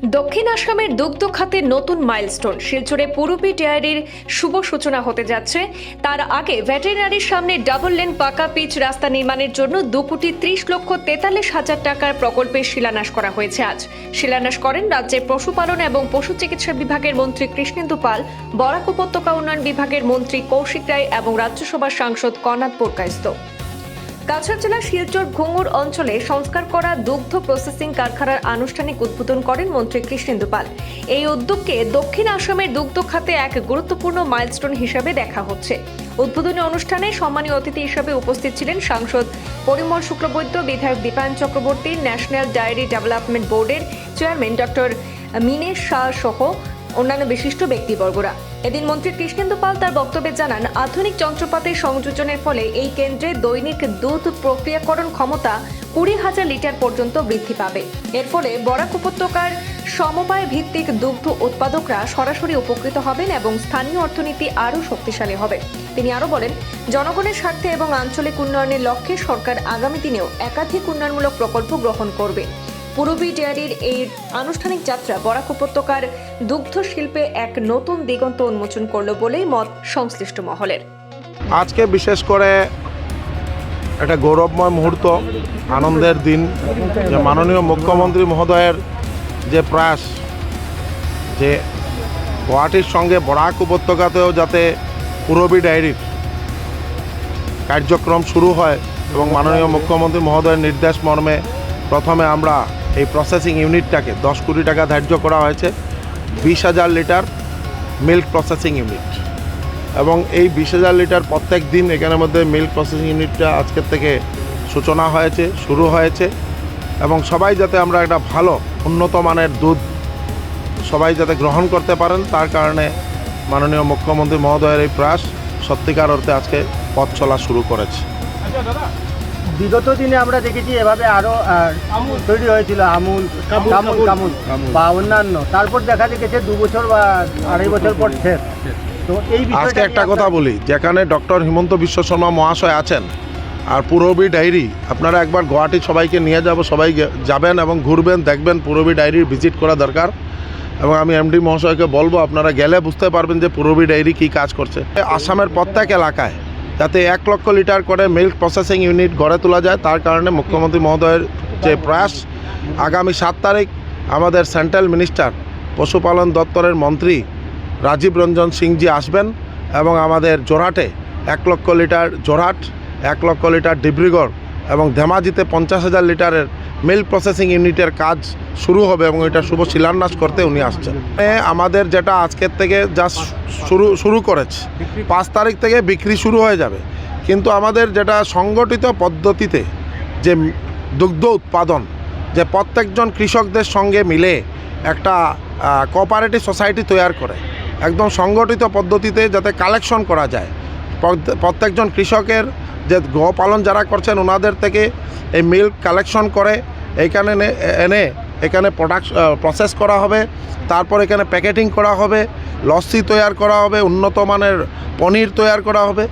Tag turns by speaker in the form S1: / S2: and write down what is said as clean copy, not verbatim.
S1: দক্ষিণ আসামের দুগ্ধ খাতে নতুন মাইলস্টোন শিলচরে পুরবী ডেয়ারির শুভ সূচনা হতে যাচ্ছে। তার আগে ভেটেরিনারির সামনে ডাবল লেন পাকা পিচ রাস্তা নির্মাণের জন্য 2,30,43,000 টাকার প্রকল্পের শিলান্যাস করা হয়েছে। আজ শিলান্যাস করেন রাজ্যের পশুপালন এবং পশু চিকিৎসা বিভাগের মন্ত্রী কৃষ্ণেন্দু পাল, বরাক উপত্যকা উন্নয়ন বিভাগের মন্ত্রী কৌশিক রায় এবং রাজ্যসভার সাংসদ কর্নাদ পুরকাইস্ত। কাছাড় জেলার শিলচর ঘুঙুর অঞ্চলে সংস্কার করা দুগ্ধ প্রসেসিং কারখানার আনুষ্ঠানিক উদ্বোধন করেন মন্ত্রী কৃষ্ণেন্দু পাল। এই উদ্যোগকে দক্ষিণ আসামের দুগ্ধ খাতে এক গুরুত্বপূর্ণ মাইলস্টোন হিসেবে দেখা হচ্ছে। উদ্বোধনী অনুষ্ঠানে সম্মানীয় অতিথি হিসেবে উপস্থিত ছিলেন সাংসদ পরিমল শুক্লবৈদ্য, বিধায়ক Dipayan Chakraborty, national dairy development বোর্ডের চেয়ারম্যান ডক্টর মিনেশ শাহ সহ অন্যান্য বিশিষ্ট ব্যক্তিবর্গরা। এদিন মন্ত্রী কৃষ্ণেন্দু পাল তার বক্তব্যে জানান, আধুনিক যন্ত্রপাতির সংযোজনের ফলে এই কেন্দ্রে দৈনিক দুধ প্রক্রিয়াকরণ ক্ষমতা 20,000 লিটার পর্যন্ত বৃদ্ধি পাবে। এর ফলে বরাক উপত্যকার সমবায় ভিত্তিক দুগ্ধ উৎপাদকরা সরাসরি উপকৃত হবেন এবং স্থানীয় অর্থনীতি আরও শক্তিশালী হবে। তিনি আরও বলেন, জনগণের স্বার্থে এবং আঞ্চলিক উন্নয়নের লক্ষ্যে সরকার আগামী দিনেও একাধিক উন্নয়নমূলক প্রকল্প গ্রহণ করবে। পুরবী ডেয়ারির এই আনুষ্ঠানিক যাত্রা বরাক উপত্যকার দুগ্ধ শিল্পে এক নতুন দিগন্ত উন্মোচন করলো বলেই মত সংশ্লিষ্ট মহলের।
S2: আজকে বিশেষ করে একটা গৌরবময় মুহূর্ত, আনন্দের দিন যে মাননীয় মুখ্যমন্ত্রী মহোদয়ের যে প্রয়াস যে গুয়াহাটির সঙ্গে বরাক উপত্যকাতেও যাতে পুরবী ডেয়ারির কার্যক্রম শুরু হয় এবং মাননীয় মুখ্যমন্ত্রী মহোদয়ের নির্দেশ মর্মে প্রথমে আমরা এই প্রসেসিং ইউনিটটাকে 10 কোটি টাকা ধার্য করা হয়েছে, 20,000 লিটার মিল্ক প্রসেসিং ইউনিট, এবং এই 20,000 লিটার প্রত্যেক দিন এখানের মধ্যে মিল্ক প্রসেসিং ইউনিটটা আজকের থেকে সূচনা হয়েছে, শুরু হয়েছে, এবং সবাই যাতে আমরা একটা ভালো উন্নত মানের দুধ সবাই যাতে গ্রহণ করতে পারেন, তার কারণে মাননীয় মুখ্যমন্ত্রী মহোদয়ের এই প্রয়াস সত্যিকার অর্থে আজকে পথ চলা শুরু করেছে।
S3: বিগত দিনে আমরা দেখেছি এভাবে আরও তৈরি হয়েছিল আমুল, কামুল বা অন্যান্য, তারপর দেখা গেছে 2 বছর বা 2.5 বছর পর শেষ। তো এই
S2: আজকে একটা কথা বলি, যেখানে ডক্টর হিমন্ত বিশ্ব শর্মা মহাশয় আছেন আর পুরবী ডায়েরি, আপনারা একবার গুয়াহাটি সবাইকে নিয়ে যাব, সবাই যাবেন এবং ঘুরবেন, দেখবেন পুরবী ডায়েরির ভিজিট করা দরকার। এবং আমি এমডি মহাশয়কে বলবো, আপনারা গেলে বুঝতে পারবেন যে পুরবী ডায়েরি কী কাজ করছে। আসামের প্রত্যেক এলাকায় যাতে 1 লক্ষ লিটার করে মিল্ক প্রসেসিং ইউনিট গড়ে তোলা যায়, তার কারণে মুখ্যমন্ত্রী মহোদয়ের যে প্রয়াস, আগামী 7 তারিখ আমাদের সেন্ট্রাল মিনিস্টার পশুপালন দপ্তরের মন্ত্রী রাজীব রঞ্জন সিংজি আসবেন এবং আমাদের জোরহাটে 1 লক্ষ লিটার জোরহাট, 1 লক্ষ লিটার ডিব্রুগড় এবং ধেমাজিতে 50,000 লিটারের মিল্ক প্রসেসিং ইউনিটের কাজ শুরু হবে এবং এটা শুভ শিলান্যাস করতে উনি আসছেন। আমাদের যেটা আজকের থেকে যা শুরু করেছে, 5 তারিখ থেকে বিক্রি শুরু হয়ে যাবে, কিন্তু আমাদের যেটা সংগঠিত পদ্ধতিতে যে দুগ্ধ উৎপাদন, যে প্রত্যেকজন কৃষকদের সঙ্গে মিলে একটা কোঅপারেটিভ সোসাইটি তৈরি করে একদম সংগঠিত পদ্ধতিতে যাতে কালেকশন করা যায়, প্রত্যেকজন কৃষকের যে গোপালন যারা করছেন ওনাদের থেকে এই মিল্ক কালেকশন করে এইখানে এনে এখানে প্রসেস করা হবে, তারপর এখানে প্যাকেটিং করা হবে, লস্যি তৈরি করা হবে, উন্নত মানের পনির তৈরি করা হবে।